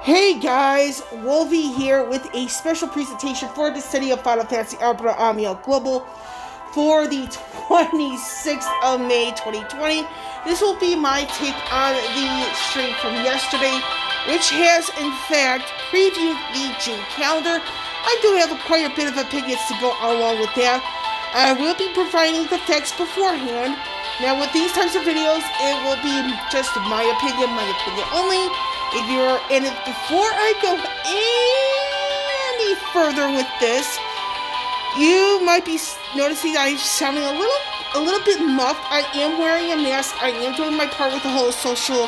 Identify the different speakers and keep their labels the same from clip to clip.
Speaker 1: Hey guys, Wolvie here with a special presentation for the City of Final Fantasy Opera Amiel Global for the 26th of May 2020. This will be my take on the stream from yesterday, which has in fact previewed the June calendar. I do have quite a bit of opinions to go along with that. I will be providing the text beforehand. Now with these types of videos, it will be just my opinion only. If you're in it, before I go any further with this, you might be noticing I'm sounding a little bit muffed. I am wearing a mask. I am doing my part with the whole social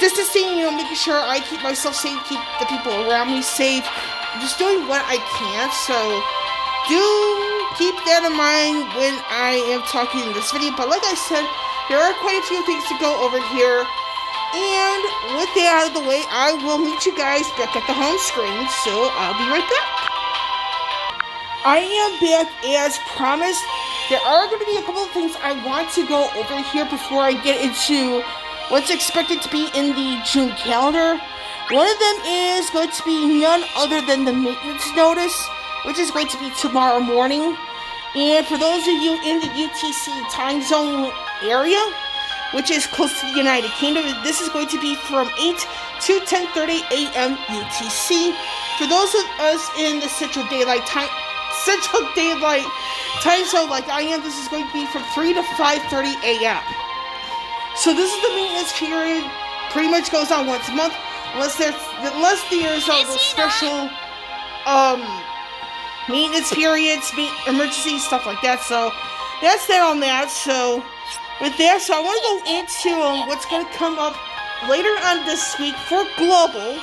Speaker 1: distancing, making sure I keep myself safe, keep the people around me safe. I'm just doing what I can, so do keep that in mind when I am talking in this video. But like I said, there are quite a few things to go over here. And with that out of the way, I will meet you guys back at the home screen, so I'll be right back. I am back as promised. There are going to be a couple of things I want to go over here before I get into what's expected to be in the June calendar. One of them is going to be none other than the maintenance notice, which is going to be tomorrow morning. And for those of you in the UTC time zone area, which is close to the United Kingdom, this is going to be from 8 to 10:30 a.m. UTC. For those of us in the Central Daylight Time zone like I am, this is going to be from 3 to 5:30 a.m. So this is the maintenance period. Pretty much goes on once a month, unless there's those special maintenance periods, emergencies, stuff like that. So that's that on that. So with that, so I want to go into what's going to come up later on this week for Global.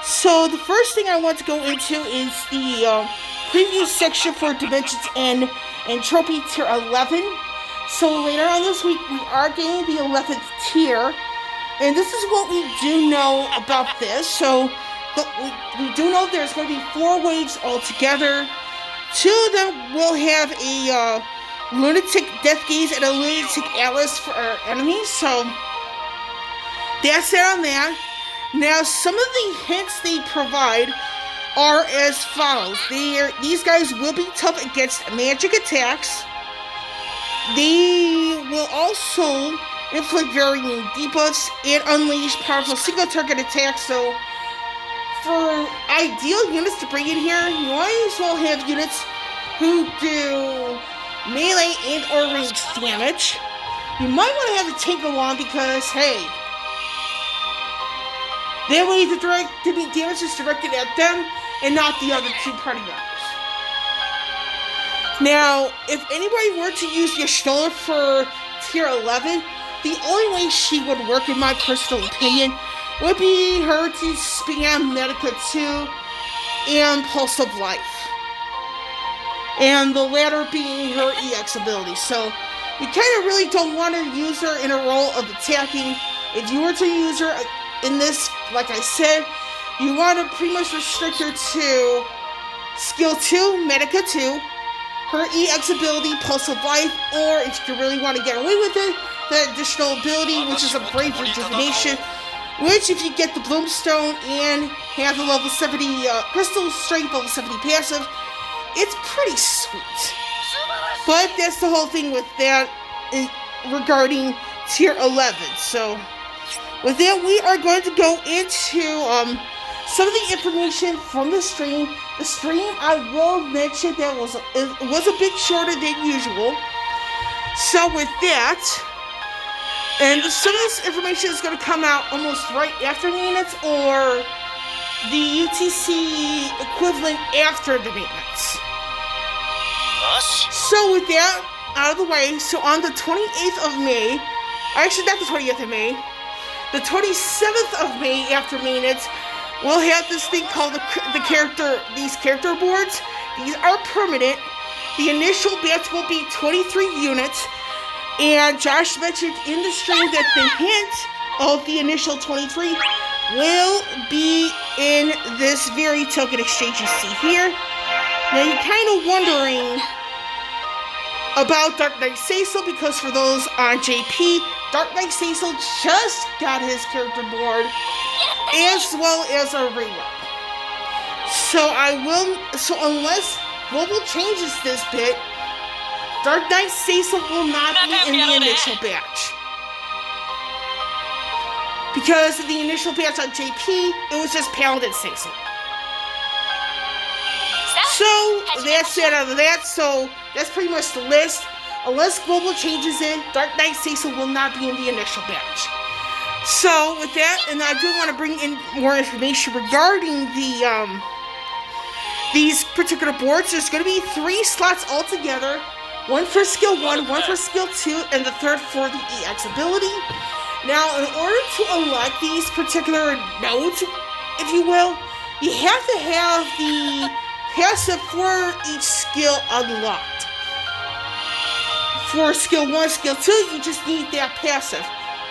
Speaker 1: So the first thing I want to go into is the preview section for Dimensions End and Trophy Tier 11. So later on this week, we are getting the 11th tier. And this is what we do know about this. So we do know there's going to be 4 waves altogether. 2 of them will have a Lunatic Death Gaze and a Lunatic Atlas for our enemies, so that's it on that. Now, some of the hints they provide are as follows. These guys will be tough against magic attacks. They will also inflict varying debuffs and unleash powerful single-target attacks, so for ideal units to bring in here, you might as well have units who do melee and or ranged damage. You might want to have a tank along because, hey, that way the damage is directed at them and not the other 2 party members. Now, if anybody were to use Y'shtola for tier 11, the only way she would work, in my personal opinion, would be her to spam Medica 2 and Pulse of Life. And the latter being her EX ability. So you kind of really don't want to use her in a role of attacking. If you were to use her in this, like I said, you want to pretty much restrict her to skill 2, Medica 2, her EX ability, Pulse of Life, or if you really want to get away with it, that additional ability, which is a Brave Rejuvenation, which if you get the Bloomstone and have the level 70 Crystal Strength, level 70 passive, it's pretty sweet. But that's the whole thing with that regarding tier 11. So with that, we are going to go into some of the information from the stream. The stream, I will mention, that was a bit shorter than usual. So with that, and some of this information is going to come out almost right after maintenance, or the UTC equivalent after the maintenance. So with that out of the way, so on the 28th of May, actually not the 28th of May, the 27th of May after maintenance, we'll have this thing called these character boards. These are permanent. The initial batch will be 23 units, and Josh mentioned in the stream that the hint of the initial 23 will be in this very token exchange you see here. Now you're kind of wondering about Dark Knight Cecil, because for those on JP, Dark Knight Cecil just got his character board as well as a rework. So unless Global changes this bit, Dark Knight Cecil will not be in the initial batch. Because the initial batch on JP, it was just Paladin Cecil. So that's it out of that. So that's pretty much the list. Unless Global changes in, Dark Knight Cecil will not be in the initial batch. So with that, and I do want to bring in more information regarding these particular boards. There's going to be 3 slots altogether. One for skill 1, one for skill 2, and the third for the EX ability. Now, in order to unlock these particular nodes, if you will, you have to have the passive for each skill unlocked. For skill 1, skill 2, you just need that passive.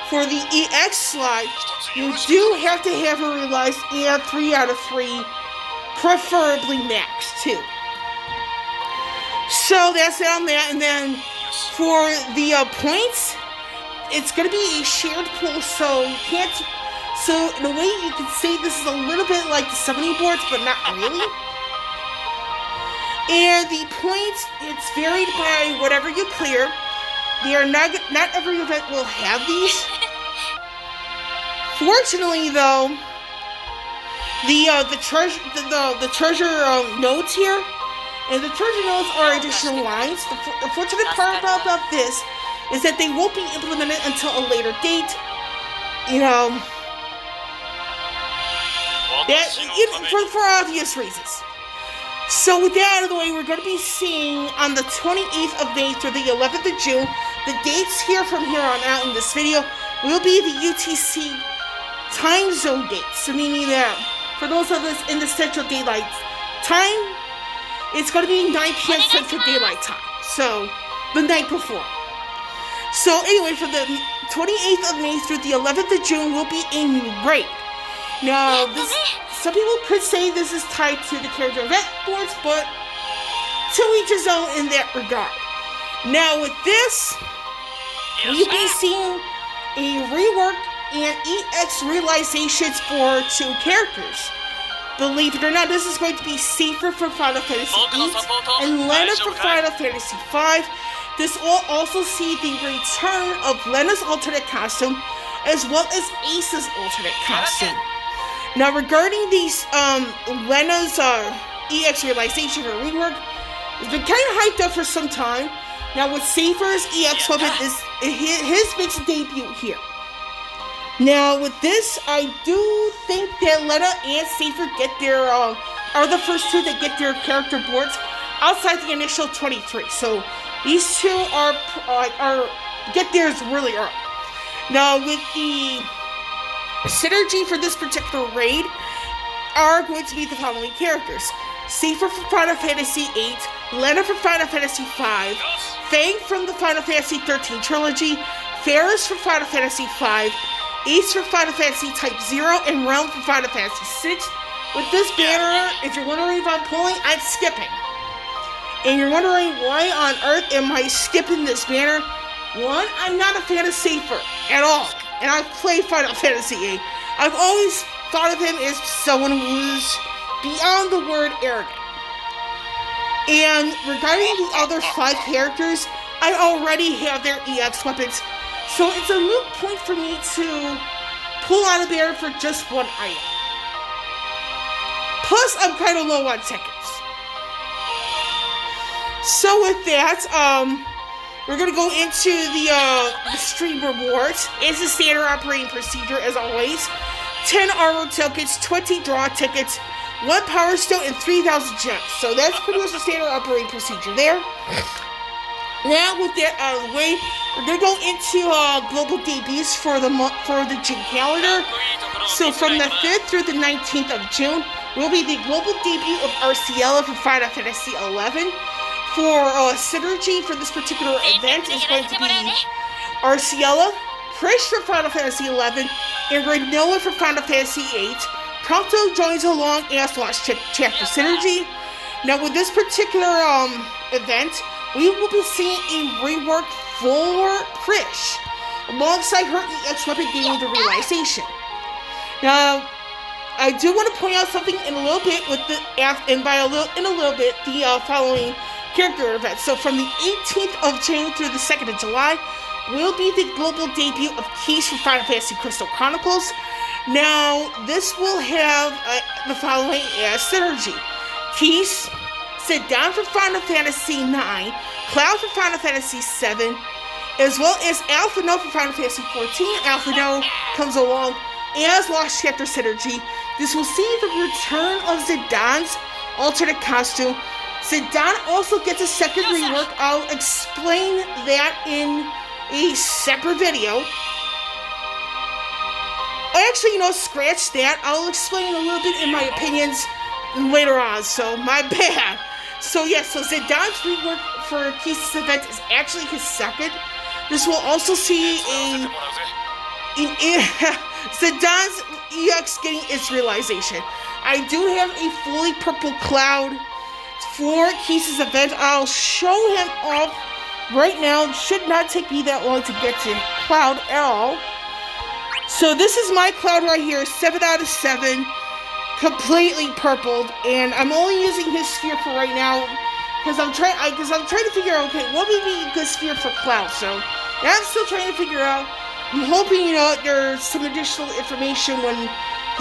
Speaker 1: For the EX slot, you do have to have it realized and 3 out of 3, preferably max too. So that's it on that. And then for the points, it's going to be a shared pool, so you can't. So in a way, you could say this is a little bit like the summoning boards, but not really. And the points, it's varied by whatever you clear. They are not every event will have these. Fortunately, though, the treasure nodes here, and the treasure nodes are additional lines. The fortunate part about this is that they won't be implemented until a later date. You know, that for obvious reasons. So with that out of the way, we're going to be seeing on the 28th of May through the 11th of June. The dates here from here on out in this video will be the UTC time zone dates. So meaning that for those of us in the Central Daylight Time, it's going to be 9 p.m. Central Daylight Time. So the night before. So anyway, for the 28th of May through the 11th of June will be a new raid. Now, some people could say this is tied to the character event boards, but to each his own in that regard. Now, with this, we'll be seeing a rework and EX realizations for 2 characters. Believe it or not, this is going to be Safer for Final Fantasy VIII and Lena for Final Fantasy V. This will also see the return of Lena's alternate costume, as well as Ace's alternate costume. Now, regarding these Lena's EX realization or rework, it's been kind of hyped up for some time. Now, with Safer's EX weapon, his makes a debut here. Now, with this, I do think that Lena and Safer get their are the first 2 that get their character boards outside the initial 23. So these 2 are get theirs really early. Now, with the synergy for this particular raid are going to be the following characters: Safer for Final Fantasy VIII, Lena for Final Fantasy V, Fang from the Final Fantasy XIII trilogy, Ferris for Final Fantasy V, Ace for Final Fantasy Type 0, and Realm for Final Fantasy VI. With this banner, if you're wondering if I'm pulling, I'm skipping. And you're wondering why on earth am I skipping this banner? One, I'm not a fan of Safer at all. And I've played Final Fantasy VIII. I've always thought of him as someone who's beyond the word arrogant. And regarding the other 5 characters, I already have their EX weapons. So it's a moot point for me to pull out a banner for just one item. Plus, I'm kind of low on tickets. So with that, we're going to go into the stream rewards. It's a standard operating procedure as always. 10 armor tokens, 20 draw tickets, 1 power stone, and 3,000 gems. So that's pretty much the standard operating procedure there. Now with that out of the way, we're going to go into global debuts for the June calendar. So from the 5th through the 19th of June will be the global debut of Arciela for Final Fantasy XI. For synergy for this particular event is going to be Arciela, Krish for Final Fantasy XI, and Renoa for Final Fantasy VIII. Prompto joins along as Lost Chapter Synergy. Now with this particular event, we will be seeing a rework for Krish, alongside her EX weapon gaining the realization. Now, I do want to point out something in a little bit with the following character events. So from the 18th of June through the 2nd of July will be the global debut of Keys for Final Fantasy Crystal Chronicles. Now, this will have the following as synergy. Keys, Zidane for Final Fantasy 9, Cloud for Final Fantasy 7, as well as Alphino for Final Fantasy 14. Alphino comes along as Lost Chapter synergy. This will see the return of Zidane's alternate costume. Zidane also gets a second rework. I'll explain that in a separate video. Actually, scratch that. I'll explain a little bit in my opinions later on, so my bad. So Zidane's rework for Keys' event is actually his second. This will also see Zidane's EX getting its realization. I do have a fully purple Cloud for Keys' event. I'll show him off right now. It should not take me that long to get to Cloud at all. So this is my Cloud right here, 7 out of 7, completely purpled, and I'm only using his sphere for right now because I'm trying to figure out, okay, what would be a good sphere for Cloud. So I'm still trying to figure out. I'm hoping there's some additional information when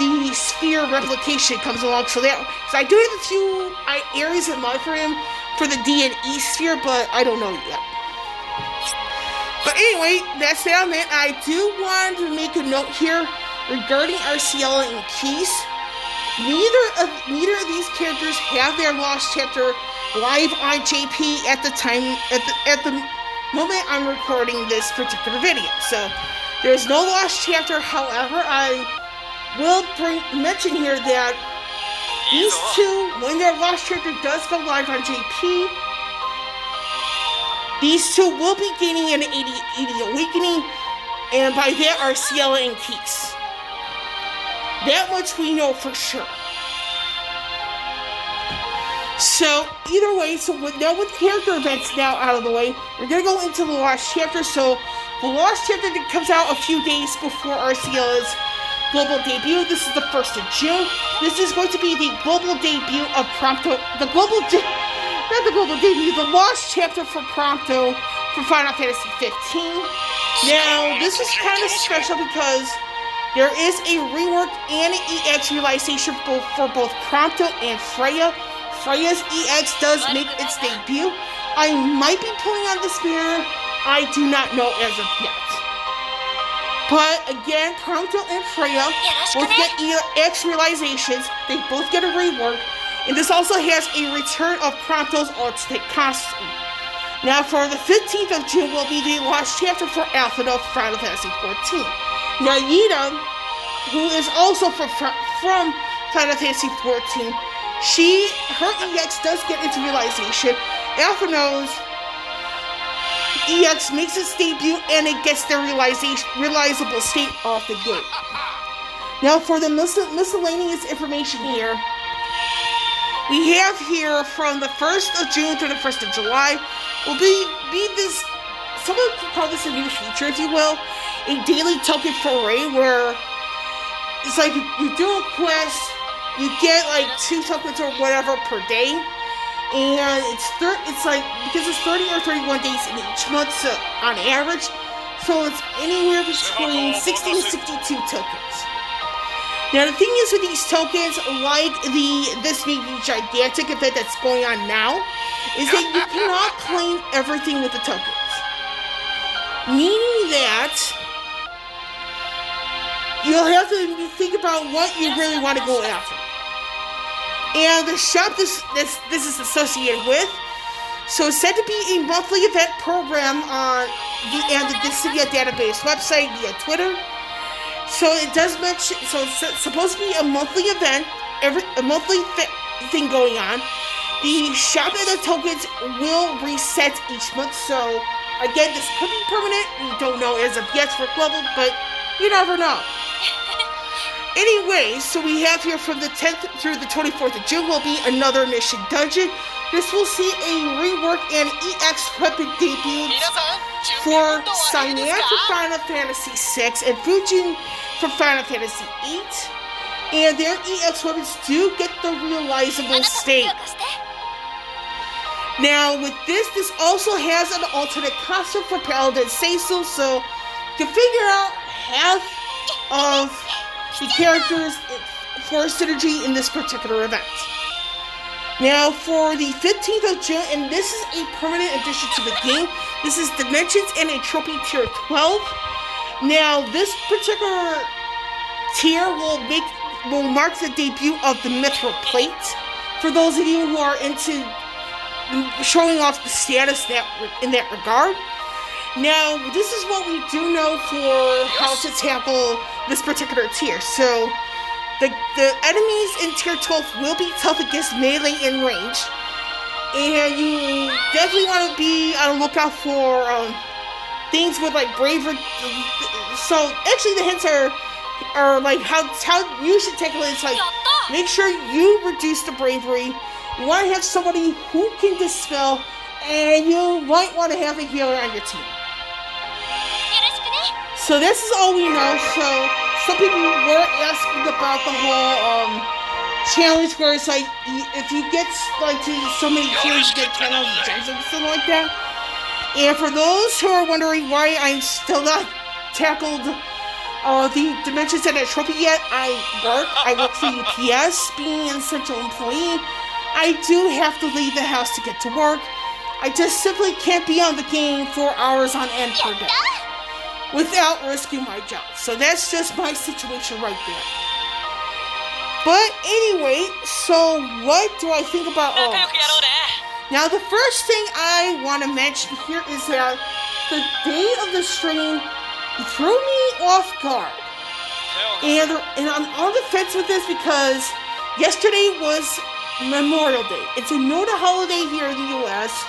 Speaker 1: the sphere replication comes along. So I do have a few areas in mind for him for the D and E sphere, but I don't know yet. But anyway, that's that on that. I do want to make a note here regarding Arciela and Keys. Neither of these characters have their Lost Chapter live on JP at the moment I'm recording this particular video. So there's no Lost Chapter. However, I will mention here that these two, when their Lost Chapter does go live on JP, these two will be gaining an 80 Awakening, and by that are Ciela and Keys. That much we know for sure. So, either way, with character events now out of the way, we're going to go into the Lost Chapter. So, the Lost Chapter that comes out a few days before Arciela's global debut. This is the 1st of June. This is going to be the global debut of Prompto. The Lost Chapter for Prompto for Final Fantasy 15. Now, this is kind of special because there is a rework and an EX realization for both Prompto and Freya. Freya's EX does make its debut. I might be pulling on this banner. I do not know as of yet. But again, Prompto and Freya both get EX realizations. They both get a rework. And this also has a return of Prompto's alternate costume. Now for the 15th of June will be the Lost Chapter for Alphino for Final Fantasy 14. Now Yida, who is also from Final Fantasy 14, her EX does get its realization. Alphino's EX makes its debut and it gets their realizable state off the gate. Now for the miscellaneous information here, we have here from the 1st of June to the 1st of July will be this, someone could call this a new feature, if you will, a daily token foray where it's like you do a quest, you get like 2 tokens or whatever per day, and it's like, because it's 30 or 31 days in each month, so on average, so it's anywhere between 60 to 62 tokens. Now the thing is with these tokens, like this maybe gigantic event that's going on now, is that you cannot claim everything with the tokens. Meaning that you'll have to think about what you really want to go after. And the shop this is associated with, so it's said to be a monthly event program on the Dissidia database website via Twitter. So it does mention, so it's supposed to be a monthly event, a monthly thing going on. The shop and the tokens will reset each month. So again, this could be permanent. We don't know as of yet for global, but you never know. Anyway, so we have here from the 10th through the 24th of June will be another mission dungeon. This will see a rework and EX weapon debuts for Cyan for Final Fantasy VI and Fujin for Final Fantasy VIII. and their EX weapons do get the realizable state. Now, with this also has an alternate costume for Paladin Seiso, so you can figure out half of the characters for synergy in this particular event. Now, for the 15th of June, and this is a permanent addition to the game, this is Dimensions and Entropy Tier 12. Now, this particular tier will mark the debut of the Mithril Plate. For those of you who are into showing off the status in that regard. Now, this is what we do know for how to tackle this particular tier. So, the enemies in Tier 12 will be tough against melee and range. And you definitely want to be on the lookout for things with like bravery. So, actually the hints are like how you should tackle it. It's like, make sure you reduce the bravery. You want to have somebody who can dispel, and you might want to have a healer on your team. So this is all we know. So some people were asking about the whole challenge where it's like, if you get like to so many kills, you get 10,000 gems or something like that. And for those who are wondering why I'm still not tackled the Dimensions and Entropy yet, I work for UPS, being an essential employee. I do have to leave the house to get to work. I just simply can't be on the game for hours on end per day without risking my job. So that's just my situation right there. But anyway, so what do I think about all this? Now, the first thing I want to mention here is that the day of the stream threw me off guard. And I'm on the fence with this because yesterday was Memorial Day. It's a noted holiday here in the U.S.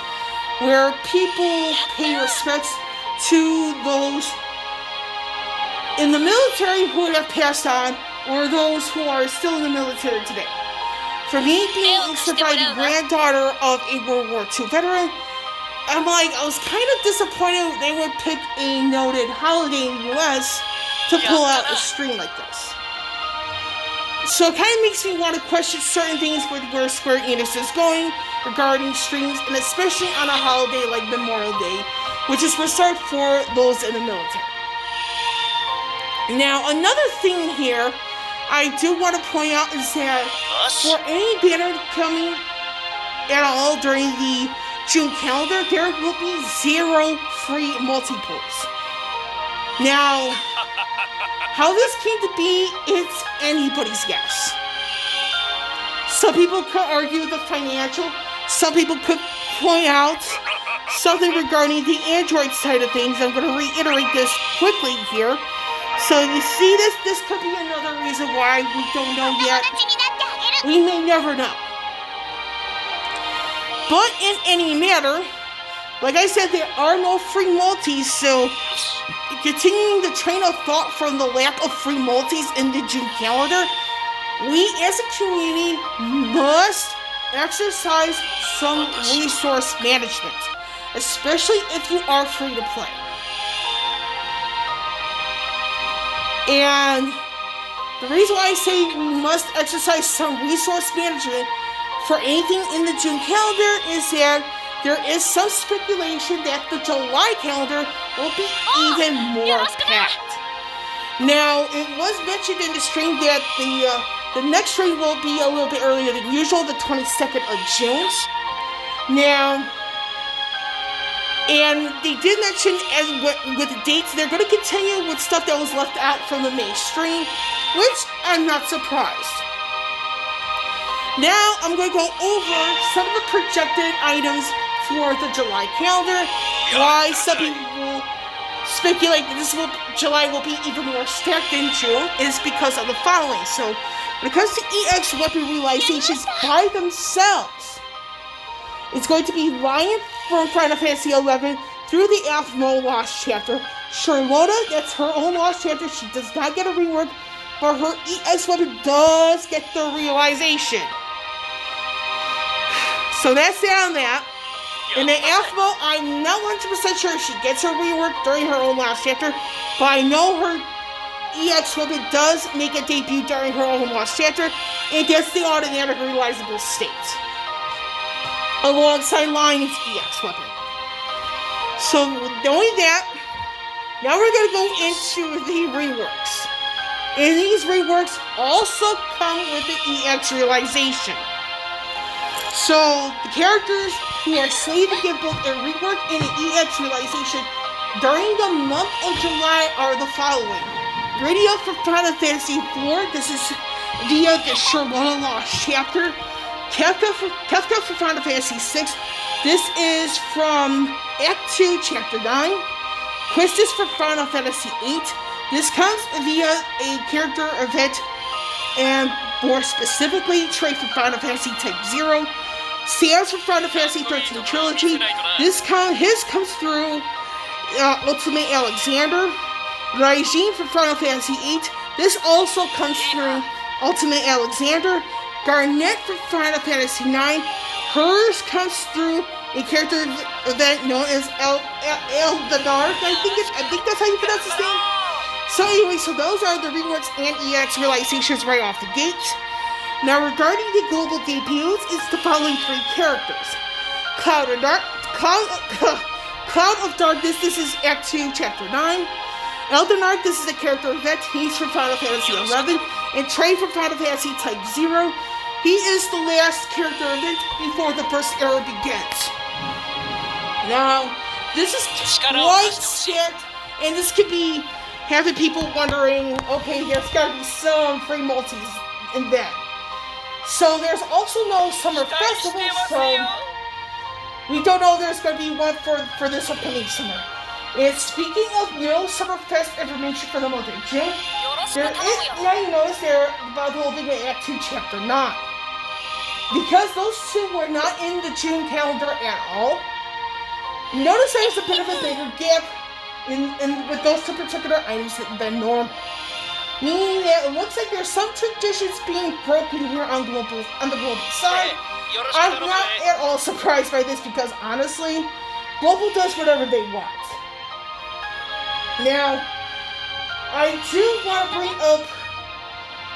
Speaker 1: where people pay respects to those in the military who have passed on or those who are still in the military today. For me, being a surviving granddaughter of a World War II veteran, I was kind of disappointed they would pick a noted holiday in the U.S. to pull out a stream like this. So it kind of makes me want to question certain things with where Square Enix is going regarding streams, and especially on a holiday like Memorial Day, which is reserved for those in the military. Now, another thing here I do want to point out is that for any banner coming at all during the June calendar, there will be 0 free multiples. Now, how this came to be, it's anybody's guess. Some people could argue the financial, some people could point out something regarding the Android side of things. I'm going to reiterate this quickly here. So you see this could be another reason why we don't know yet. We may never know. But in any matter, like I said, there are no free multis, so continuing the train of thought from the lack of free multis in the June calendar, we as a community must exercise some resource management, especially if you are free to play. And the reason why I say we must exercise some resource management for anything in the June calendar is that there is some speculation that the July calendar will be even more packed. Now, it was mentioned in the stream that the next stream will be a little bit earlier than usual, the 22nd of June. Now, and they did mention with the dates, they're going to continue with stuff that was left out from the May stream, which I'm not surprised. Now, I'm going to go over some of the projected items for the July calendar. Why some people speculate that July will be even more stacked than June is because of the following. So, when it comes to EX weapon realizations by themselves, it's going to be Lion from Final Fantasy XI through the Aphmo Lost Chapter. Charlotta, that's her own Lost Chapter. She does not get a rework, but her EX weapon does get the realization. So that's that on that. In the Aphmo, I'm not 100% sure she gets her rework during her own Lost Chapter, but I know her EX weapon does make a debut during her own launch chapter and gets the automatic realizable state alongside Lion's EX weapon. So knowing that, now we're going to go into the reworks. And these reworks also come with the EX realization. So the characters who are slated to get both a rework and an EX realization during the month of July are the following. Radio for Final Fantasy IV, this is via the Sherlock Lost chapter. Kefka for Final Fantasy VI, this is from Act 2, Chapter 9. Quistis for Final Fantasy VIII, this comes via a character event, and more specifically, Trey for Final Fantasy Type 0. Sans for Final Fantasy 13 Trilogy, his comes through Ultimate Alexander. Raijin for Final Fantasy VIII, this also comes through Ultimate Alexander. Garnet for Final Fantasy IX, hers comes through a character event known as Eldenar. I think that's how you pronounce his name. So anyway, so those are the reworks and EX realizations right off the gate. Now regarding the global debuts, it's the following three characters. Cloud of Darkness, this is Act 2, Chapter 9. Eldenar, this is a character event, he's from Final Fantasy 11. And Trey from Final Fantasy Type 0. He is the last character event before the first era begins. Now, this is quite set, and this could be having people wondering, okay, there's gotta be some free multis in that. So there's also no summer festival, so we don't know there's gonna be one for this upcoming summer. And speaking of no Summerfest information for the month of June, now you notice they're about to open Act 2, Chapter 9. Because those two were not in the June calendar at all, notice there's a bit of a bigger gap in with those two particular items than normal. Meaning that it looks like there's some traditions being broken here on the global side. I'm not at all surprised by this because honestly, Global does whatever they want. Now, I do want to bring up,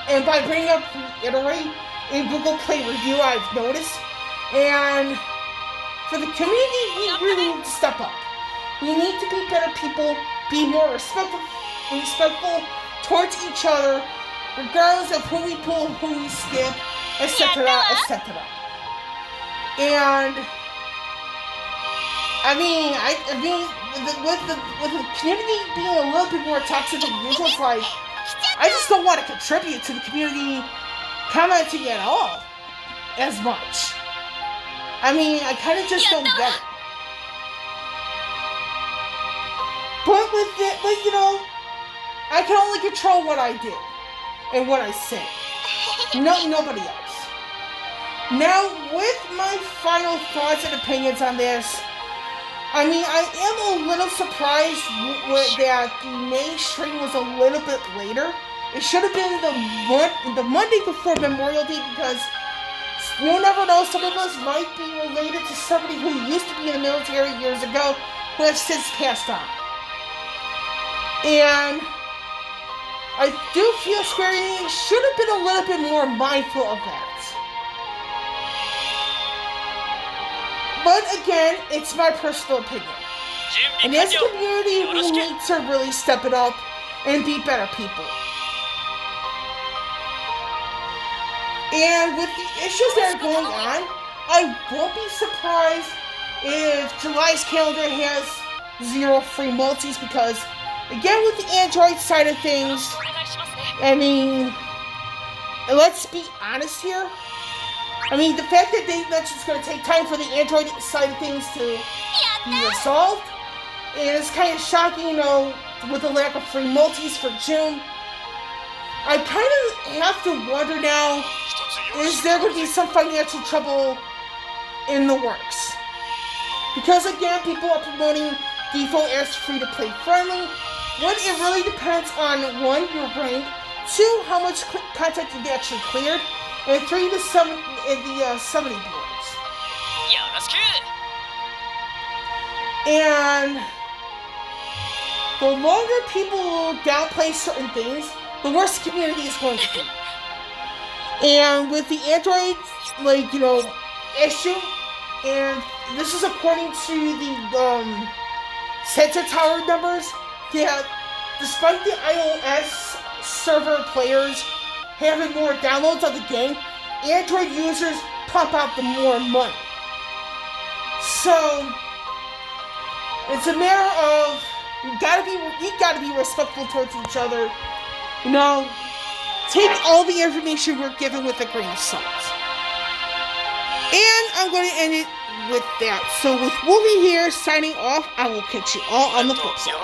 Speaker 1: and by bringing up, reiterate, a Google Play review I've noticed, and for the community, we really need to step up. We need to be better people, be more respectful towards each other, regardless of who we pull, who we skip, etc., etc. And I mean, with the community being a little bit more toxic than usual, it's like I just don't want to contribute to the community commenting at all as much. I mean, I kind of just don't get it. But you know, I can only control what I do and what I say. Nobody else. Now, with my final thoughts and opinions on this, I mean, I am a little surprised that the May stream was a little bit later. It should have been the Monday before Memorial Day because you'll never know, some of us might be related to somebody who used to be in the military years ago who has since passed on. And I do feel Square Enix should have been a little bit more mindful of that. But again, it's my personal opinion. And as a community, we need to really step it up and be better people. And with the issues that are going on, I won't be surprised if July's calendar has 0 free multis because, again, with the Android side of things, I mean, let's be honest here. I mean, the fact that they mentioned it's going to take time for the Android side of things to be resolved, and it's kind of shocking, you know, with the lack of free multis for June. I kind of have to wonder now, is there going to be some financial trouble in the works? Because again, people are promoting default as free-to-play friendly. One, it really depends on 1, your rank, 2, how much content you actually cleared, and 3, the summoning boards. And the longer people downplay certain things, the worse the community is going to be. And with the Android, issue, and this is according to the Sensor Tower numbers, that despite the iOS server players having more downloads of the game, Android users pump out the more money. So it's a matter of you gotta be respectful towards each other. Take all the information we're given with a grain of salt. And I'm going to end it with that. So with Wolvie here signing off, I will catch you all on the flip side.